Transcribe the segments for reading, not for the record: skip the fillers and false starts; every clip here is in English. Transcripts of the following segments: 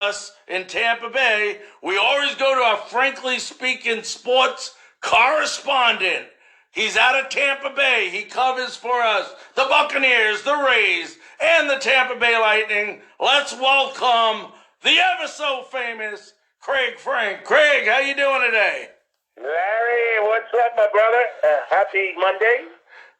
us in Tampa Bay, we always go to our Frankly Speaking sports correspondent. He's out of Tampa Bay. He covers for us the Buccaneers, the Rays, and the Tampa Bay Lightning. Let's welcome the ever so famous Craig Frank. Craig, how you doing today? Larry, what's up, my brother? Happy Monday.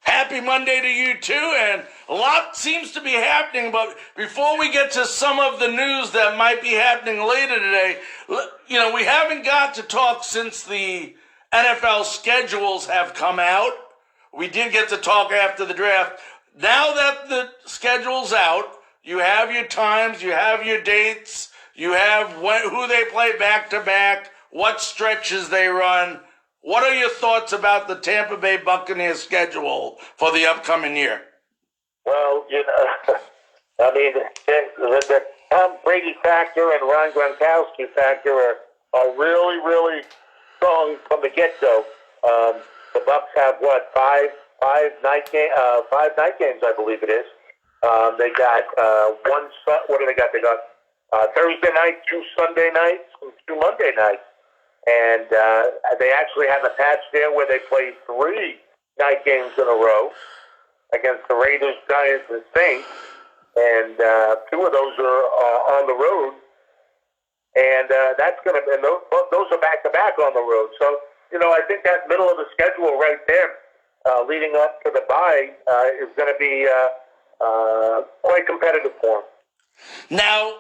Happy Monday to you, too, and a lot seems to be happening, but before we get to some of the news that might be happening later today, we haven't got to talk since the NFL schedules have come out. We did get to talk after the draft. Now that the schedule's out, you have your times, you have your dates, you have who they play back-to-back, what stretches they run. What are your thoughts about the Tampa Bay Buccaneers schedule for the upcoming year? Well, the Tom Brady factor and Ron Gronkowski factor are really, really strong from the get-go. The Bucs have five night games, I believe it is. They got what do they got? They got Thursday night, 2 Sunday nights, and 2 Monday nights. And they actually have a patch there where they play 3 night games in a row against the Raiders, Giants, and Saints. And 2 of those are on the road. And that's going to, and those are back-to-back on the road. So, I think that middle of the schedule right there, leading up to the bye, is going to be quite competitive for them. Now,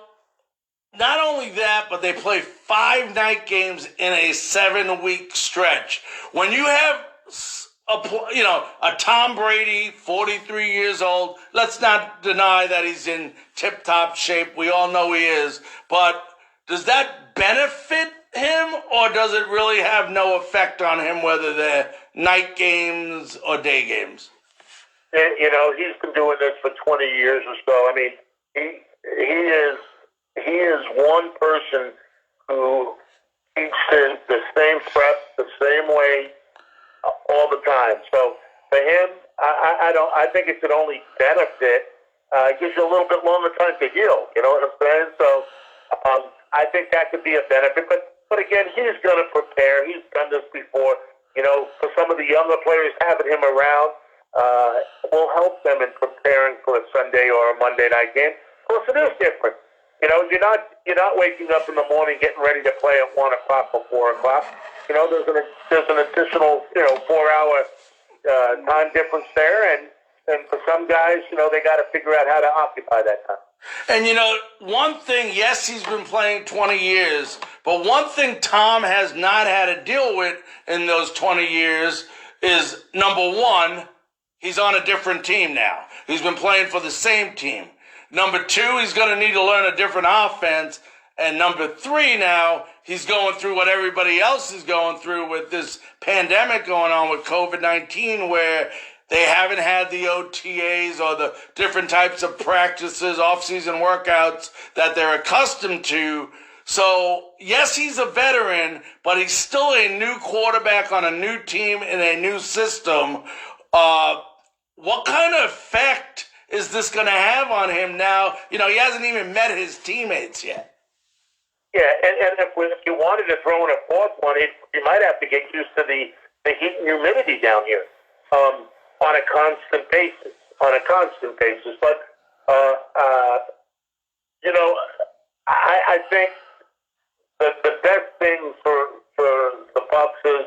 not only that, but they play 5 night games in a 7-week stretch. When you have a Tom Brady, 43 years old, let's not deny that he's in tip-top shape. We all know he is. But does that benefit him, or does it really have no effect on him, whether they're night games or day games? He's been doing this for 20 years or so. I mean, he is one person who teaches the same prep the same way all the time. So for him, I think it could only benefit. It gives you a little bit longer time to heal. You know what I'm saying? So I think that could be a benefit. But again, he's going to prepare. He's done this before. For some of the younger players, having him around will help them in preparing for a Sunday or a Monday night game. Of course, it is different. You're not waking up in the morning getting ready to play at 1 o'clock or 4 o'clock. There's an additional 4-hour time difference there, and for some guys, they got to figure out how to occupy that time. And one thing, yes, he's been playing 20 years, but one thing Tom has not had to deal with in those 20 years is, number one, he's on a different team now. He's been playing for the same team. Number 2, he's going to need to learn a different offense. And number 3 now, he's going through what everybody else is going through with this pandemic going on with COVID-19, where they haven't had the OTAs or the different types of practices, off-season workouts that they're accustomed to. So, yes, he's a veteran, but he's still a new quarterback on a new team in a new system. What kind of effect is this going to have on him now? He hasn't even met his teammates yet. Yeah, and if you wanted to throw in a fourth one, you might have to get used to the heat and humidity down here on a constant basis. But, I think the best thing for the Bucs is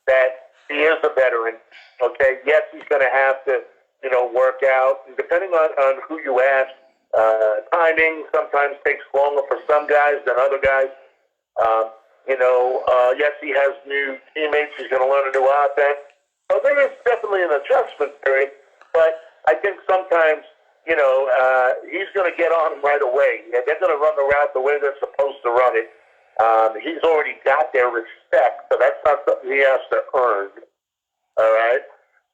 that he is a veteran, okay? Yes, he's going to have to work out. And depending on who you ask, timing sometimes takes longer for some guys than other guys. Yes, he has new teammates. He's going to learn a new offense. So there is definitely an adjustment period. But I think sometimes, he's going to get on him right away. They're going to run the route the way they're supposed to run it. He's already got their respect, so that's not something he has to earn. All right?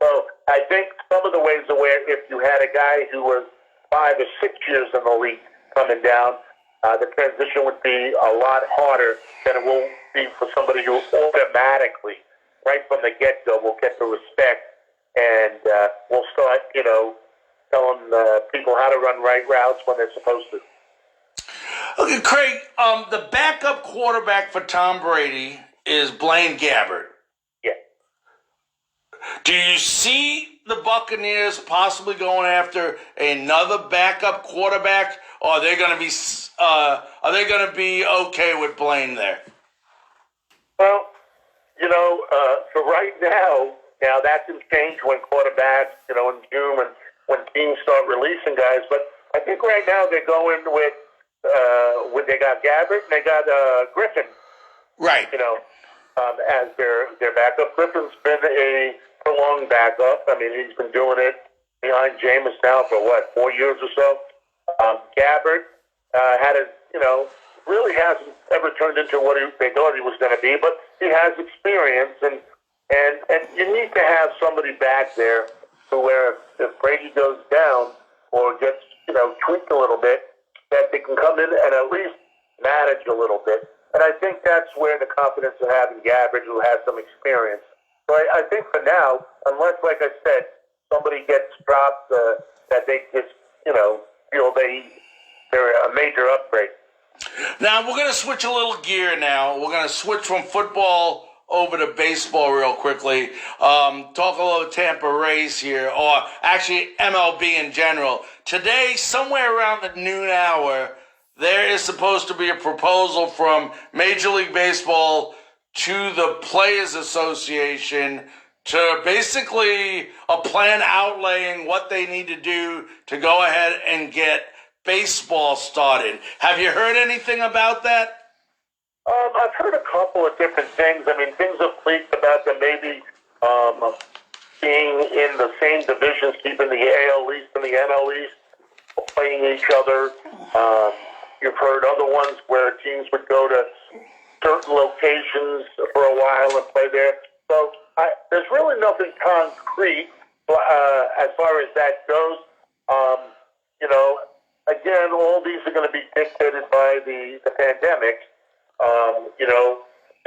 So I think some of the ways where if you had a guy who was 5 or 6 years in the league coming down, the transition would be a lot harder than it will be for somebody who automatically, right from the get-go, will get the respect and will start, telling people how to run right routes when they're supposed to. Okay, Craig, the backup quarterback for Tom Brady is Blaine Gabbert. Yeah. Do you see the Buccaneers possibly going after another backup quarterback, or are they going to be okay with Blaine there? Well, for right now that can change when quarterbacks, in June when teams start releasing guys. But I think right now they're going with they got Gabbert and they got Griffin. Right. As their backup. Griffin's been a prolonged backup. I mean, he's been doing it behind Jameis now for 4 years or so. Gabbert really hasn't ever turned into what they thought he was going to be, but he has experience, and you need to have somebody back there to where if Brady goes down or gets tweaked a little bit, that they can come in and at least manage a little bit. And I think that's where the confidence of having Gabbert, who has some experience. So I think for now, unless, like I said, somebody gets dropped, that they just, feel they're a major upgrade. Now, we're going to switch a little gear now. We're going to switch from football over to baseball real quickly. Talk a little Tampa Rays here, or actually MLB in general. Today, somewhere around the noon hour, there is supposed to be a proposal from Major League Baseball to the Players Association to basically a plan outlaying what they need to do to go ahead and get baseball started. Have you heard anything about that? I've heard a couple of different things. I mean, things have leaked about them maybe being in the same divisions, keeping the AL East and the NL East, playing each other. You've heard other ones where teams would go to certain locations for a while and play there. So there's really nothing concrete as far as that goes. Again, all these are going to be dictated by the pandemic.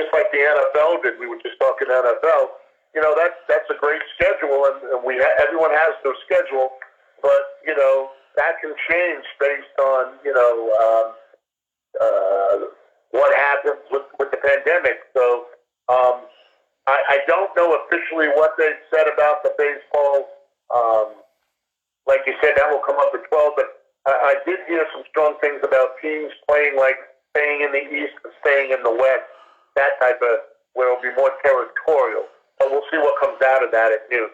Just like the NFL did. We were just talking NFL. That's a great schedule, and everyone has their schedule, but that can change based on what happens with the pandemic. So I don't know officially what they've said about the baseball. Like you said, that will come up at 12, but I did hear some strong things about teams playing like staying in the East and staying in the West, that type of, where it'll be more territorial. But we'll see what comes out of that at noon.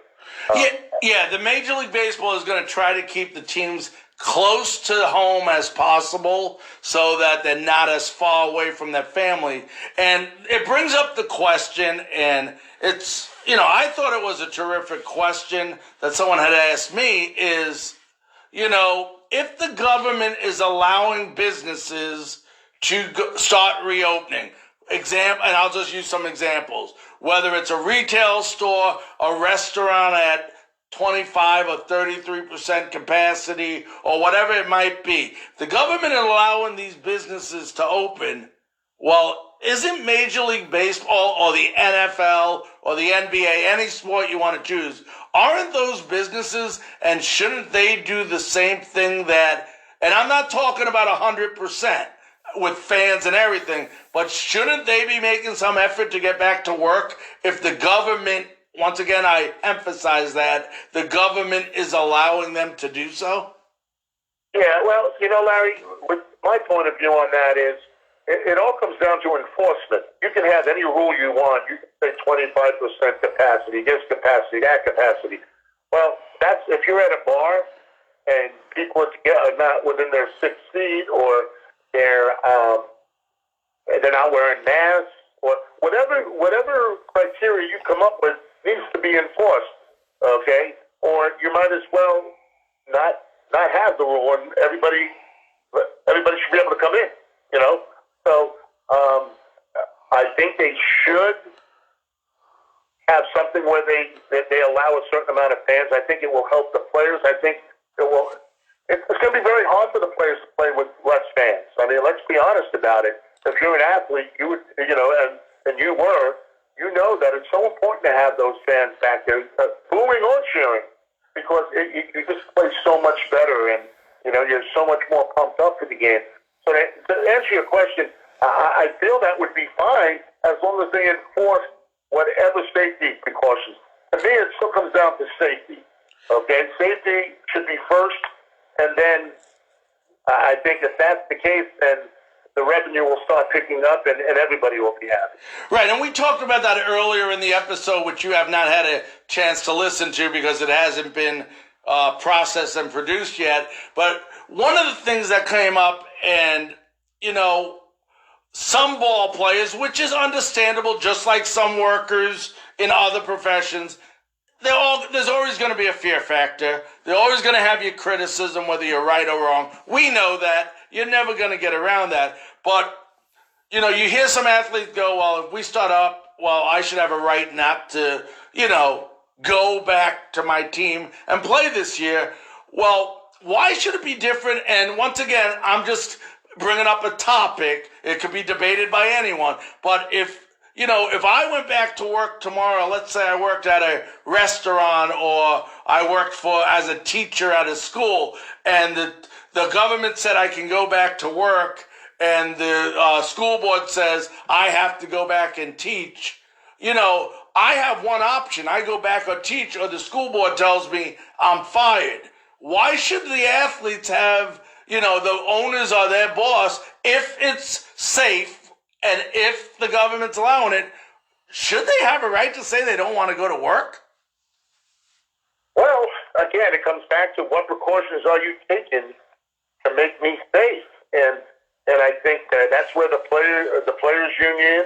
Yeah, the Major League Baseball is going to try to keep the teams close to home as possible so that they're not as far away from their family. And it brings up the question, and it's, I thought it was a terrific question that someone had asked me is, if the government is allowing businesses to start reopening, and I'll just use some examples, whether it's a retail store, a restaurant at 25 or 33% capacity, or whatever it might be, the government allowing these businesses to open, well, isn't Major League Baseball or the NFL or the NBA, any sport you want to choose, aren't those businesses, and shouldn't they do the same thing that, and I'm not talking about 100% with fans and everything, but shouldn't they be making some effort to get back to work if the government, once again I emphasize that, the government is allowing them to do so? Yeah, well, Larry, with my point of view on that is, it all comes down to enforcement. You can have any rule you want. You can say 25% capacity, this capacity, that capacity. Well, that's if you're at a bar and people are not within their 6 feet, or they're not wearing masks, or whatever criteria you come up with needs to be enforced. Okay, or you might as well not have the rule, and everybody should be able to come in. So I think they should have something where they allow a certain amount of fans. I think it will help the players. I think it will. It's going to be very hard for the players to play with less fans. I mean, let's be honest about it. If you're an athlete, you would, and you were, that it's so important to have those fans back there, booing or cheering, because you just play so much better, and you're so much more pumped up for the game. But to answer your question, I feel that would be fine as long as they enforce whatever safety precautions. To me, it still comes down to safety. Okay, safety should be first, and then I think if that's the case, then the revenue will start picking up, and everybody will be happy. Right, and we talked about that earlier in the episode, which you have not had a chance to listen to because it hasn't been processed and produced yet. But one of the things that came up, and, you know, some ball players, which is understandable, just like some workers in other professions, there's always going to be a fear factor. They're always going to have your criticism, whether you're right or wrong. We know that. You're never going to get around that. But, you know, you hear some athletes go, well, if we start up, well, I should have a right not to, you know, go back to my team and play this year. Well, why should it be different? And once again, I'm just bringing up a topic. It could be debated by anyone. But if I went back to work tomorrow, let's say I worked at a restaurant or I worked as a teacher at a school, and the government said I can go back to work, and the school board says I have to go back and teach, you know, I have one option. I go back or teach, or the school board tells me I'm fired. Why should the athletes have, you know, the owners are their boss, if it's safe and if the government's allowing it? Should they have a right to say they don't want to go to work? Well, again, it comes back to what precautions are you taking to make me safe, and I think that's where the players union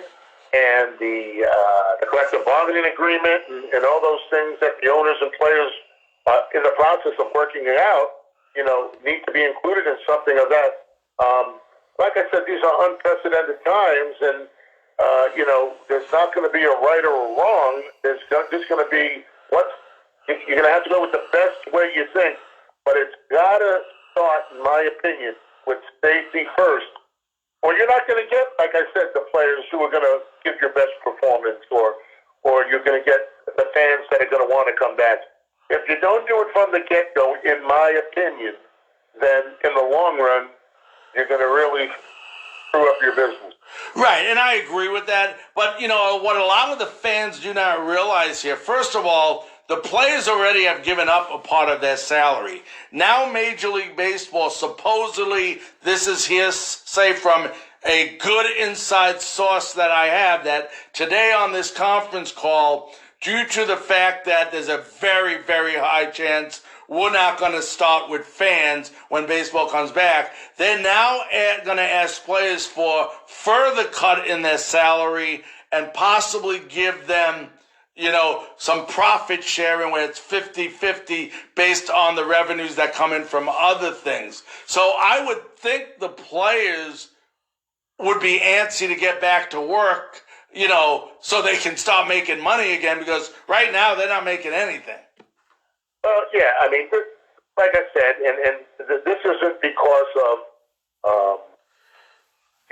and the collective bargaining agreement and all those things that the owners and players in the process of working it out, you know, need to be included in something of that. Like I said, these are unprecedented times, and you know, there's not going to be a right or a wrong. There's just going to be you're going to have to go with the best way you think, but it's got to start, in my opinion, with safety first. Or you're not going to get, like I said, the players who are going to give your best performance, or you're going to get the fans that are going to want to come back. If you don't do it from the get-go, in my opinion, then in the long run, you're going to really screw up your business. Right, and I agree with that. But, you know, what a lot of the fans do not realize here, first of all, the players already have given up a part of their salary. Now Major League Baseball, supposedly, this is hearsay from a good inside source that I have, that today on this conference call, due to the fact that there's a very, very high chance we're not going to start with fans when baseball comes back, they're now going to ask players for further cut in their salary and possibly give them, you know, some profit sharing where it's 50-50 based on the revenues that come in from other things. So I would think the players would be antsy to get back to work, you know, so they can start making money again, because right now they're not making anything. Well, yeah, I mean, like I said, and this isn't because of,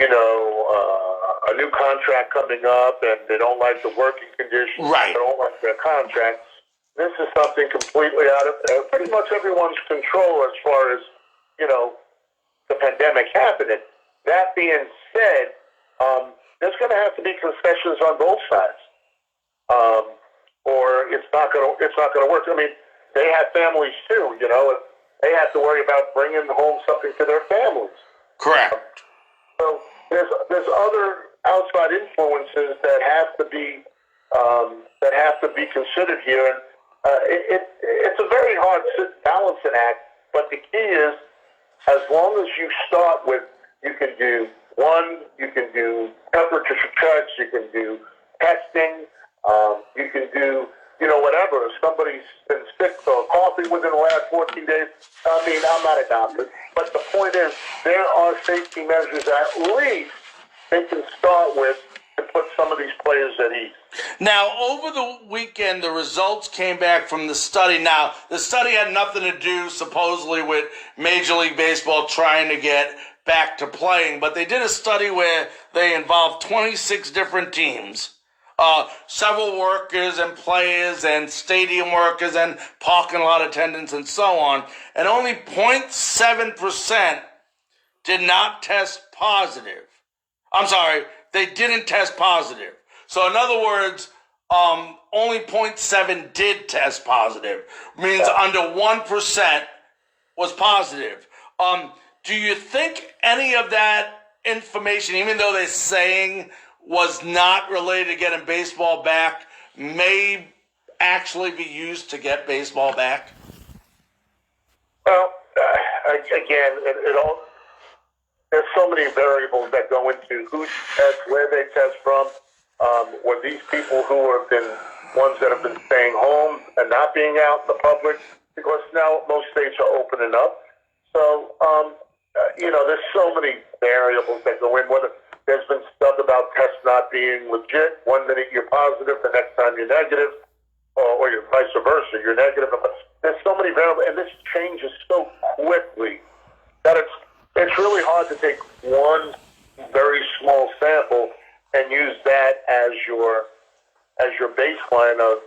you know, a new contract coming up and they don't like the working conditions, right. They don't like their contract. This is something completely out of pretty much everyone's control as far as, you know, the pandemic happening. That being said, there's going to have to be concessions on both sides, or it's not going to work. I mean, they have families too, you know. They have to worry about bringing home something to their families. Correct. So there's other outside influences that have to be considered here, and it's a very hard balancing act. But the key is, as long as you start with, you can do temperature checks, you can do testing, you can do, you know, whatever. If somebody's been sick or coughing within the last 14 days, I mean, I'm not a doctor, but the point is, there are safety measures at least they can start with to put some of these players at ease. Now, over the weekend, the results came back from the study. Now, the study had nothing to do, supposedly, with Major League Baseball trying to get back to playing, but they did a study where they involved 26 different teams, several workers and players and stadium workers and parking lot attendants and so on, and only 0.7% did not test positive. I'm sorry, they didn't test positive. So in other words, only 0.7 did test positive. Means under 1% was positive. Do you think any of that information, even though they're saying was not related to getting baseball back, may actually be used to get baseball back? Well, again, it all. There's so many variables that go into who tests, where they test from. Were these people who have been ones that have been staying home and not being out in the public? Because now most states are opening up. So, there's so many variables that go in. Whether there's been stuff about tests not being legit. 1 minute you're positive, the next time you're negative, or you're vice versa, you're negative. But there's so many variables, and this changes so quickly that it's really hard to take one very small sample and use that as your baseline of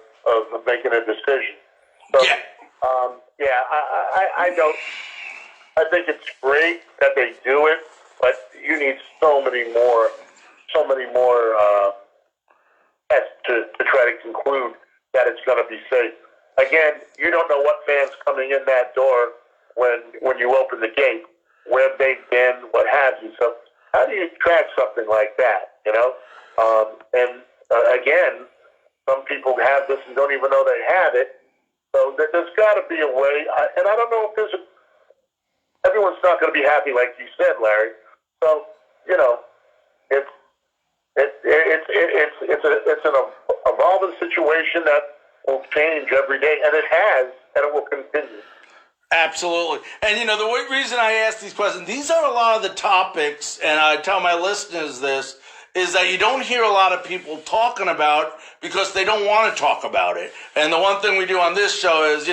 making a decision. So, I don't. I think it's great that they do it, but you need so many more tests to try to conclude that it's going to be safe. Again, you don't know what fans coming in that door when you open the gate, where they've been, what have you. So how do you track something like that, again, some people have this and don't even know they have it. So there's got to be a way, and I don't know if everyone's not going to be happy like you said, Larry. So, it's an evolving situation that will change every day, and it has, and it will continue. Absolutely. And, the reason I ask these questions, these are a lot of the topics, and I tell my listeners this, is that you don't hear a lot of people talking about because they don't want to talk about it. And the one thing we do on this show is,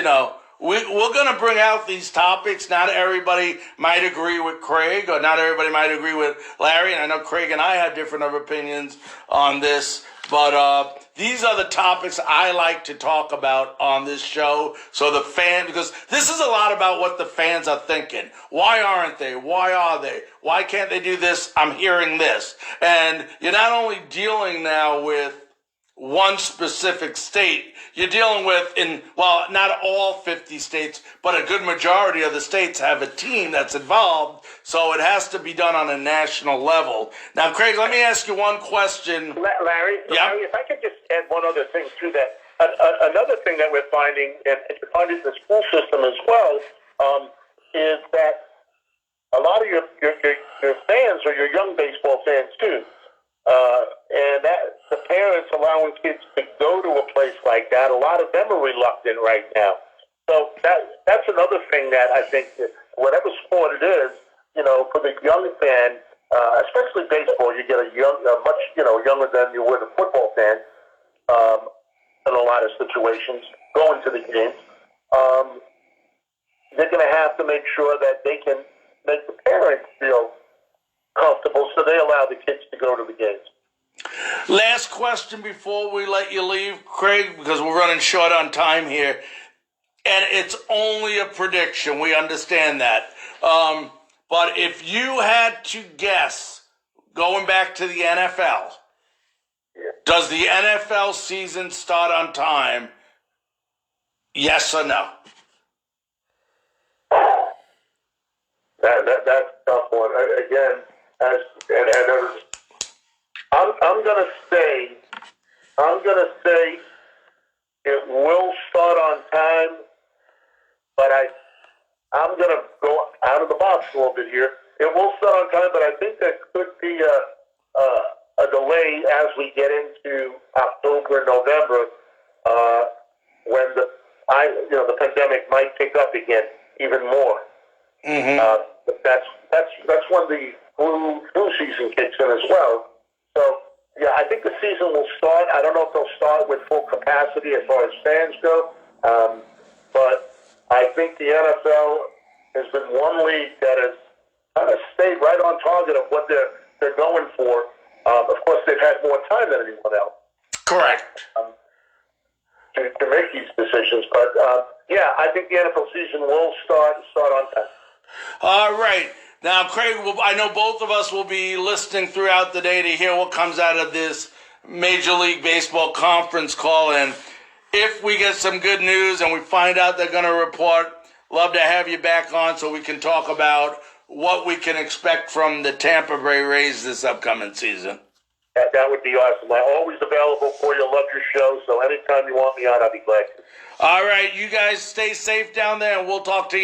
we're going to bring out these topics. Not everybody might agree with Craig, or not everybody might agree with Larry. And I know Craig and I have different opinions on this. But these are the topics I like to talk about on this show. So the fan, because this is a lot about what the fans are thinking. Why aren't they? Why are they? Why can't they do this? I'm hearing this. And you're not only dealing now with one specific state, you're dealing with not all 50 states, but a good majority of the states have a team that's involved, so it has to be done on a national level. Now, Craig, let me ask you one question. Larry, Yeah? Larry, if I could just add one other thing to that. Another thing that we're finding, and you find it in the school system as well, is that a lot of your fans are your young baseball fans too. And that the parents allowing kids to go to a place like that, a lot of them are reluctant right now. So that's another thing that I think that whatever sport it is, for the young fan, especially baseball, you get much younger than you would a football fan, in a lot of situations, going to the games. They're going to have to make sure that they can make the parents feel comfortable, so they allow the kids to go to the games. Last question before we let you leave, Craig, because we're running short on time here. And it's only a prediction. We understand that. But if you had to guess, going back to the NFL, does the NFL season start on time? Yes or no? That's a tough one. Again, I'm gonna say it will start on time, but I'm gonna go out of the box a little bit here. It will start on time, but I think there could be a delay as we get into October and November, when the pandemic might pick up again even more. Mm-hmm. That's when the flu season kicks in as well. So, yeah, I think the season will start. I don't know if they'll start with full capacity as far as fans go, but I think the NFL has been one league that has kind of stayed right on target of what they're going for. Of course, they've had more time than anyone else. Correct. To make these decisions. But, I think the NFL season will start on time. All right. Now, Craig, I know both of us will be listening throughout the day to hear what comes out of this Major League Baseball conference call. And if we get some good news and we find out they're going to report, love to have you back on so we can talk about what we can expect from the Tampa Bay Rays this upcoming season. That would be awesome. I'm always available for you. Love your show. So anytime you want me on, I'll be glad to. All right, you guys stay safe down there, and we'll talk to you.